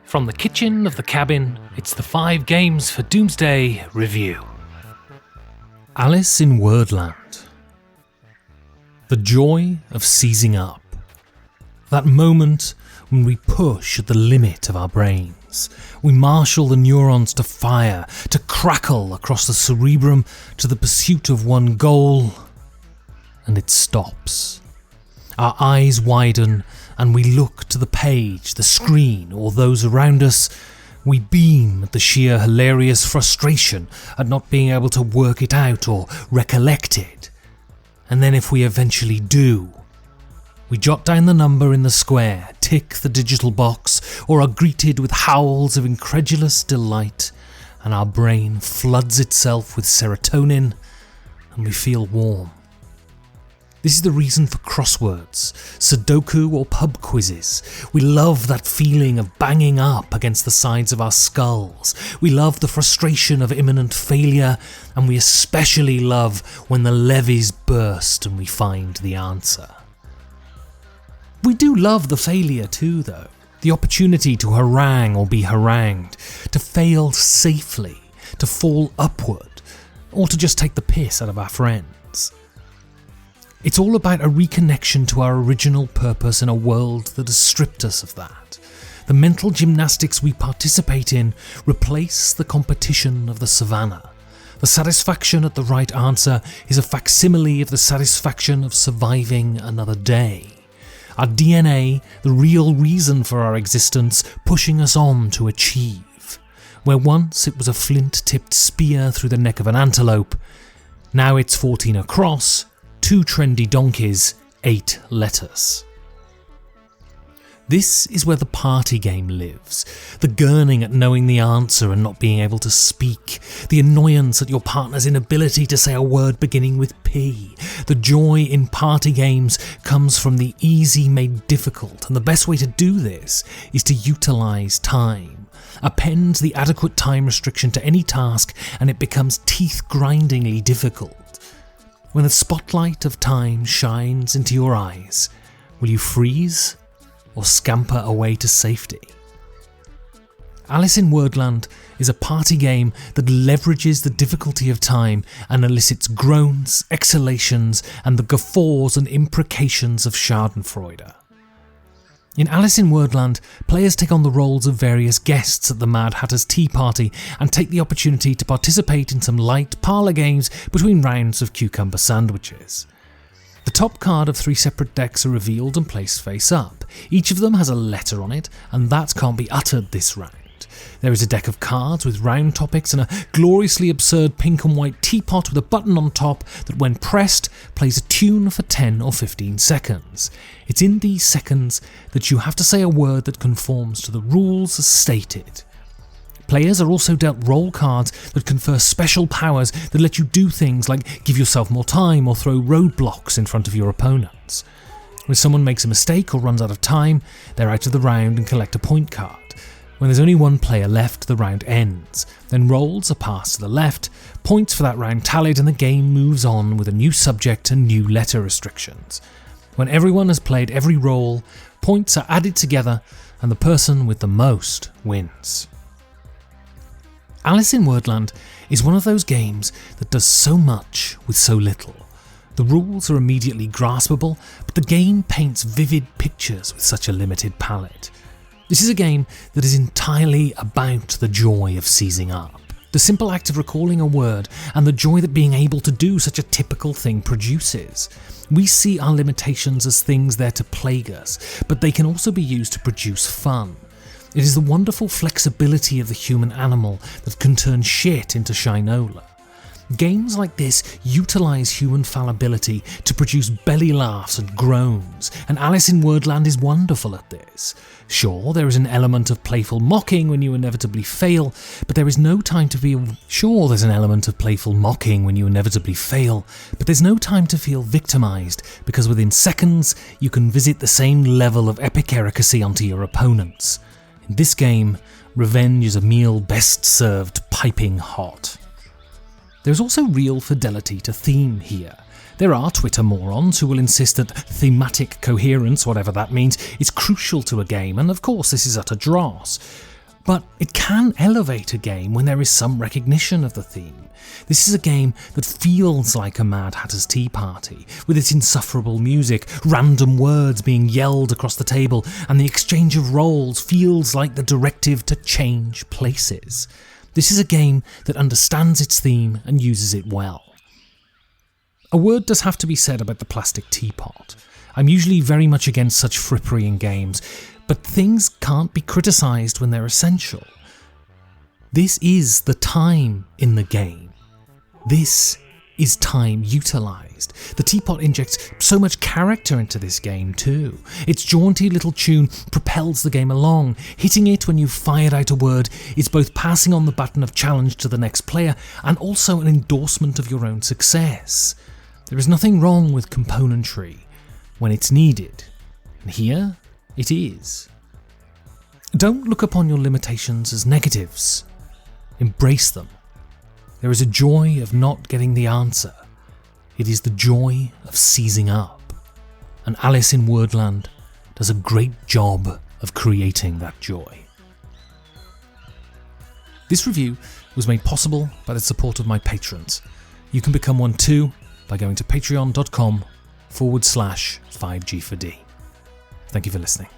From the kitchen of the cabin, it's the 5 Games for Doomsday review. Alice in Wordland. The joy of seizing up. That moment when we push at the limit of our brains. We marshal the neurons to fire, to crackle across the cerebrum to the pursuit of one goal, and it stops. Our eyes widen and we look to the page, the screen, or those around us. We beam at the sheer hilarious frustration at not being able to work it out or recollect it. And then if we eventually do, we jot down the number in the square, tick the digital box, or are greeted with howls of incredulous delight, and our brain floods itself with serotonin, and we feel warm. This is the reason for crosswords, Sudoku or pub quizzes. We love that feeling of banging up against the sides of our skulls. We love the frustration of imminent failure, and we especially love when the levees burst and we find the answer. We do love the failure too, though. The opportunity to harangue or be harangued, to fail safely, to fall upward, or to just take the piss out of our friends. It's all about a reconnection to our original purpose in a world that has stripped us of that. The mental gymnastics we participate in replace the competition of the savannah. The satisfaction at the right answer is a facsimile of the satisfaction of surviving another day. Our DNA, the real reason for our existence, pushing us on to achieve. Where once it was a flint-tipped spear through the neck of an antelope, now it's 14 across, 2 trendy donkeys, 8 letters. This is where the party game lives. The gurning at knowing the answer and not being able to speak. The annoyance at your partner's inability to say a word beginning with P. The joy in party games comes from the easy made difficult, and the best way to do this is to utilise time. Append the adequate time restriction to any task and it becomes teeth-grindingly difficult. When the spotlight of time shines into your eyes, will you freeze or scamper away to safety? Alice in Wordland is a party game that leverages the difficulty of time and elicits groans, exhalations, and the guffaws and imprecations of schadenfreude. In Alice in Wordland, players take on the roles of various guests at the Mad Hatter's tea party and take the opportunity to participate in some light parlour games between rounds of cucumber sandwiches. The top card of 3 separate decks are revealed and placed face up. Each of them has a letter on it, and that can't be uttered this round. There is a deck of cards with round topics and a gloriously absurd pink and white teapot with a button on top that when pressed plays a tune for 10 or 15 seconds. It's in these seconds that you have to say a word that conforms to the rules as stated. Players are also dealt role cards that confer special powers that let you do things like give yourself more time or throw roadblocks in front of your opponents. When someone makes a mistake or runs out of time, they're out of the round and collect a point card. When there's only one player left, the round ends. Then rolls are passed to the left, points for that round tallied, and the game moves on with a new subject and new letter restrictions. When everyone has played every roll, points are added together and the person with the most wins. Alice in Wordland is one of those games that does so much with so little. The rules are immediately graspable, but the game paints vivid pictures with such a limited palette. This is a game that is entirely about the joy of seizing up. The simple act of recalling a word and the joy that being able to do such a typical thing produces. We see our limitations as things there to plague us, but they can also be used to produce fun. It is the wonderful flexibility of the human animal that can turn shit into shinola. Games like this utilise human fallibility to produce belly laughs and groans, and Alice in Wordland is wonderful at this. Sure, there is an element of playful mocking when you inevitably fail, but there's no time to feel victimised, because within seconds you can visit the same level of epic efficacy onto your opponents. In this game, revenge is a meal best served piping hot. There's also real fidelity to theme here. There are Twitter morons who will insist that thematic coherence, whatever that means, is crucial to a game, and of course this is utter dross. But it can elevate a game when there is some recognition of the theme. This is a game that feels like a Mad Hatter's Tea Party, with its insufferable music, random words being yelled across the table, and the exchange of roles feels like the directive to change places. This is a game that understands its theme and uses it well. A word does have to be said about the plastic teapot. I'm usually very much against such frippery in games, but things can't be criticised when they're essential. This is the time in the game. This is time utilised. The teapot injects so much character into this game too. Its jaunty little tune propels the game along. Hitting it when you've fired out a word is both passing on the button of challenge to the next player and also an endorsement of your own success. There is nothing wrong with componentry when it's needed, and here it is. Don't look upon your limitations as negatives. Embrace them. There is a joy of not getting the answer. It is the joy of seizing up. And Alice in Wordland does a great job of creating that joy. This review was made possible by the support of my patrons. You can become one too by going to patreon.com/5G4D. Thank you for listening.